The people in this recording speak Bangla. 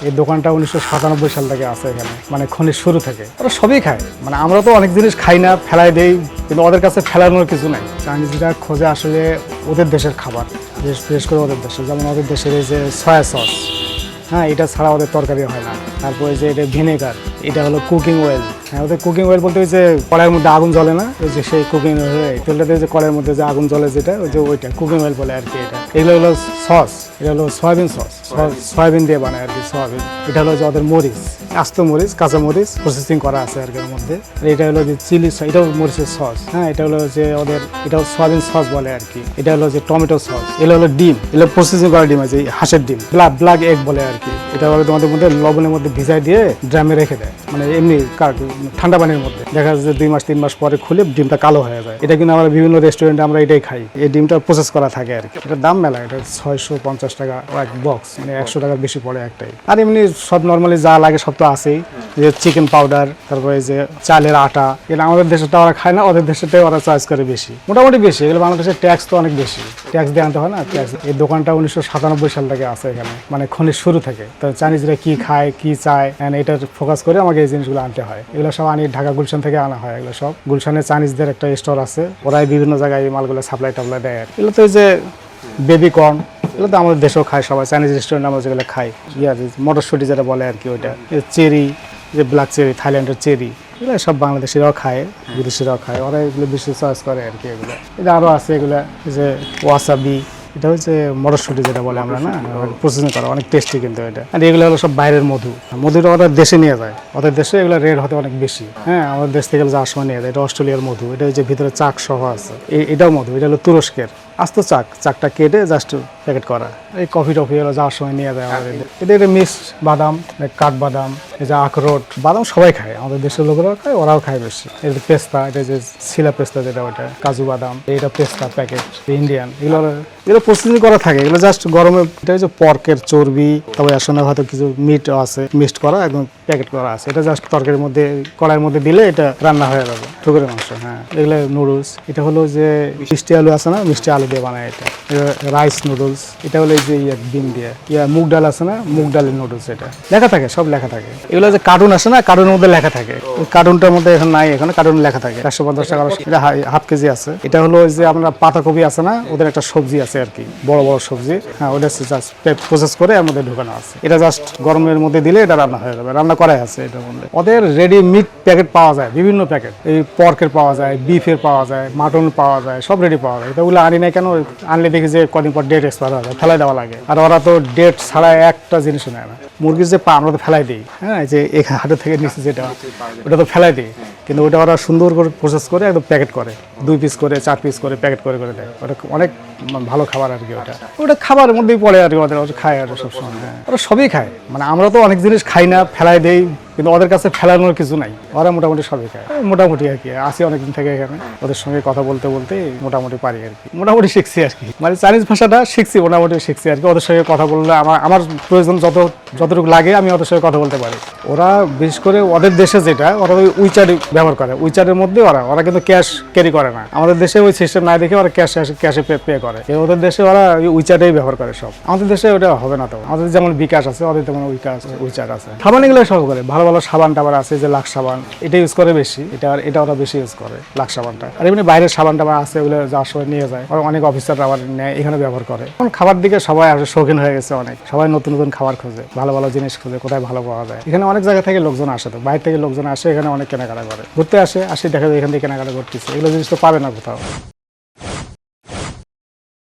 এই দোকানটা 1997 সাল থেকে আছে এখানে, মানে খনির শুরু থেকে। ওরা সবই খায়, মানে আমরা তো অনেক জিনিস খাই না, ফেলাই দেই, কিন্তু ওদের কাছে ফেলানোর কিছু নাই। চাইনিজরা খোঁজে আসলে ওদের দেশের খাবার, বিশেষ করে ওদের দেশে, যেমন ওদের দেশের এই যে সয়া সস, হ্যাঁ, এটা ছাড়া ওদের তরকারি হয় না। তারপরে যে এটা ভিনেগার, এটা হলো কুকিং অয়েল। হ্যাঁ, ওদের কুকিং অয়েল বলতে ওই যে কড়াইয়ের মধ্যে আগুন জ্বলে না, ওই যে সেই কুকিং অয়েল, তেলটাতে যে কড়াইয়ের মধ্যে যে আগুন জ্বলে যেটা, ওই যে ওইটা কুকিং অয়েল বলে আর কি। এটা এগুলো হলো সস, এটা হলো সয়াবিন সস, সয়াবিন দিয়ে বানায় আর কি, সয়াবিন। এটা হলো যে ওদের মরিচ, আস্ত মরিচ, কাঁচা মরিচ প্রসেসিং করা আছে আর কি এর মধ্যে। এটা হলো যে চিলি, এটাও মরিচের সস। হ্যাঁ, এটা হলো যে ওদের, এটাও সয়াবিন সস বলে আর কি। এটা হলো যে টমেটো সস। এগুলো হলো ডিম, এগুলো প্রসেসিং করা ডিম আছে, হাঁসের ডিম, ব্ল্যাক এগ বলে আর কি। এটা হলো তোমাদের মধ্যে লবণের মধ্যে ভিজাই দিয়ে ড্রামে রেখে দেয়, মানে এমনি ঠান্ডা পানির মধ্যে। দেখা যাচ্ছে 2 মাস 3 মাস পরে খুলে ডিমটা কালো হয়ে যায়। এটা কিন্তু আমরা বিভিন্ন রেস্টুরেন্টে আমরা এটাই খাই। এই ডিমটা প্রসেস করা থাকে আর কি। এটার দাম মেলা, এটা 650 টাকা এক বক্স, মানে 100 টাকার বেশি পড়ে একটাই। আর এমনি সব নর্মালি যা লাগে সব তো আছেই, যে চিকেন পাউডার, তারপরে যে চালের আটা। এটা আমাদের দেশেরটা ওরা খায় না, ওদের দেশেরটাই ওরা চয়েস করে বেশি, মোটামুটি বেশি। এগুলো বাংলাদেশের ট্যাক্স তো অনেক বেশি, ট্যাক্স দিয়ে আনতে হয় না, ট্যাক্স। এই দোকানটা 1997 সাল থেকে আছে এখানে, মানে খনির শুরু থেকে। তো চাইনিজরা কি খায়, কি চায়, এটার ফোকাস করে আমাকে এই জিনিসগুলো আনতে হয়। এগুলো সব আনি ঢাকা গুলশান থেকে আনা হয়। এগুলো সব গুলশানে চাইনিজদের একটা স্টোর আছে, ওরাই বিভিন্ন জায়গায় এই মালগুলো সাপ্লাই টাপ্লাই দেয়। এগুলো তো এই যে বেবি কর্ন, এগুলো তো আমাদের দেশেও খায় সবাই, চাইনিজ রেস্টুরেন্ট আমরা যেগুলো খাই। মটরশুঁটি যেটা বলে আর কি, ওইটা চেরি, যে ব্ল্যাক চেরি, থাইল্যান্ডের চেরি, এগুলো সব বাংলাদেশিরাও খায়, বিদেশিরাও খায়, ওরা এগুলো বেশি চয়েস করে আর কি। এগুলো এটা আরও আছে, এগুলো যে ওয়াসাবি, এটা হচ্ছে মটরশুঁটি যেটা বলে আমরা, না প্রসেসিং করা, অনেক টেস্টি কিন্তু এটা। আর এগুলো হলো সব বাইরের মধুটা ওরা দেশে নিয়ে যায়, ওদের দেশে এগুলো রেট হতে অনেক বেশি। হ্যাঁ, আমাদের দেশ থেকে যাওয়ার সময় নিয়ে যায়। এটা অস্ট্রেলিয়ার মধু, এটা হচ্ছে ভিতরে চাক সহ আছে। এটাও মধু, এটা হলো তুরস্কের আস্ত চাকটা কেটে জাস্ট প্যাকেট করা। এই কফি টফি হলো যাওয়ার সময় নিয়ে যায় আমাদের। এটা মিক্সড বাদাম, কাঠবাদাম, এই যে আখরোট, বাদাম সবাই খায়, আমাদের দেশের লোকেরাও খায়, ওরাও খায় বেশি। এটা পেস্তা, এটা যে শিলা পেস্তা যেটা, ওটা কাজু বাদাম, এটা পেস্তা প্যাকেট ইন্ডিয়ান। এগুলো প্রসেসিং করা থাকে, এগুলো জাস্ট গরমে। এটা হচ্ছে পর্কের চর্বি, তবে এর সঙ্গে হয়তো কিছু মিট আছে, মিক্সড করা, একদম প্যাকেট করা আছে। এটা জাস্ট তরকারির মধ্যে, কড়াইয়ের মধ্যে দিলে এটা রান্না হয়ে যাবে, ঠুকরের মাংস। হ্যাঁ, এগুলো নুডলস। এটা হলো যে মিষ্টি আলু আছে না, মিষ্টি আলু দিয়ে বানায় এটা। Rice noodles. এটা হলো এই যে ডিম দিয়ে, মুগ ডাল আছে না, মুগ ডালের নুডলস। এটা লেখা থাকে, সব লেখা থাকে। এগুলো যে কার্টুন আসে না, কার্টুনের মধ্যে লেখা থাকে। কার্টুনটার মধ্যে এখন নাই, এখানে কার্টুন লেখা থাকে। 150 টাকা এটা হাফ কেজি আছে। এটা হলো যে আমরা পাতাকপি আছে না, ওদের একটা সবজি আছে আর কি, বড় বড় সবজি। হ্যাঁ, ওটা জাস্ট প্রসেস করে এর মধ্যে ঢুকানো আছে। এটা জাস্ট গরমের মধ্যে দিলে এটা রান্না হয়ে যাবে, রান্না করাই আছে এটার মধ্যে। ওদের রেডি মিট প্যাকেট পাওয়া যায়, বিভিন্ন প্যাকেট। এই পর্কের পাওয়া যায়, বিফের পাওয়া যায়, মাটন পাওয়া যায়, সব রেডি পাওয়া যায়। এগুলো আনি না কেন, আনলে দেখি যে কদিন পর ডেট এক্সপায়ার হয়ে যায়, ফেলাই দেওয়া লাগে। আর ওরা তো ডেট ছাড়া একটা জিনিসও নেয় না। মুরগির যে পা আমরা তো ফেলাই দিই, হ্যাঁ, যে এখানে হাটের থেকে নিচে যেটা, ওটা তো ফেলাই দিই, কিন্তু ওটা ওরা সুন্দর করে প্রসেস করে একদম প্যাকেট করে, 2 পিস করে 4 পিস করে প্যাকেট করে করে দেয়। ওটা অনেক ভালো খাবার আর কি। ওটা খাবারের মধ্যেই পড়ে আর কি, ওদের খায় আর সবসময়। হ্যাঁ, ওরা সবই খায়, মানে আমরা তো অনেক জিনিস খাই না, ফেলাই দেই, কিন্তু ওদের কাছে ফেলানোর কিছু নাই। ওরা মোটামুটি সবই খায়, মোটামুটি আর কি। আসি অনেকদিন থেকে এখানে, ওদের সঙ্গে কথা বলতে বলতে মোটামুটি পারি আর কি, মোটামুটি শিখছি আর কি। মানে চাইনিজ ভাষাটা শিখছি, মোটামুটি শিখছি আর কি। ওদের সঙ্গে কথা বললে আমার প্রয়োজন যতটুকু লাগে আমি ওদের সঙ্গে কথা বলতে পারি। ওরা বিশেষ করে ওদের দেশে যেটা, ওরা ওই উইচার ব্যবহার করে। উইচারের মধ্যে ওরা কিন্তু ক্যাশ ক্যারি করে না। আমাদের দেশে ওই সিস্টেম না দেখে ওরা ক্যাশে পে করে। ওদের দেশে ওরা ওই উইচারটাই ব্যবহার করে সব। আমাদের দেশে ওটা হবে না। তো আমাদের যেমন বিকাশ আছে, ওদের তেমন উইচার আছে। সাবান এগুলো সব করে, ভালো ভালো সাবান টাবার আছে, যে লাক্স সাবান, এটা ইউজ করে বেশি। এটা ওরা বেশি ইউজ করে, লাক্স সাবানটা। আর এমনি বাইরের সাবান টাবার আছে, ওগুলো যাওয়ার সময় নিয়ে যায়। ওরা অনেক অফিসার আবার নেয়, এখানে ব্যবহার করে। এখন খাবার দিকে সবাই আসলে শৌখিন হয়ে গেছে অনেক, সবাই নতুন নতুন খাবার খোঁজে, ভালো ভালো জিনিস খোঁজে, কোথায় ভালো পাওয়া যায়। এখানে অনেক জায়গা থেকে লোকজন আসে, তো বাইরে থেকে লোকজন আসে, এখানে অনেক কেনাকাটা করে, ঘুরতে আসে, দেখা যায় এখান থেকে কেনাকাটা করতেছে। এগুলো জিনিস তো পাবে না কোথাও।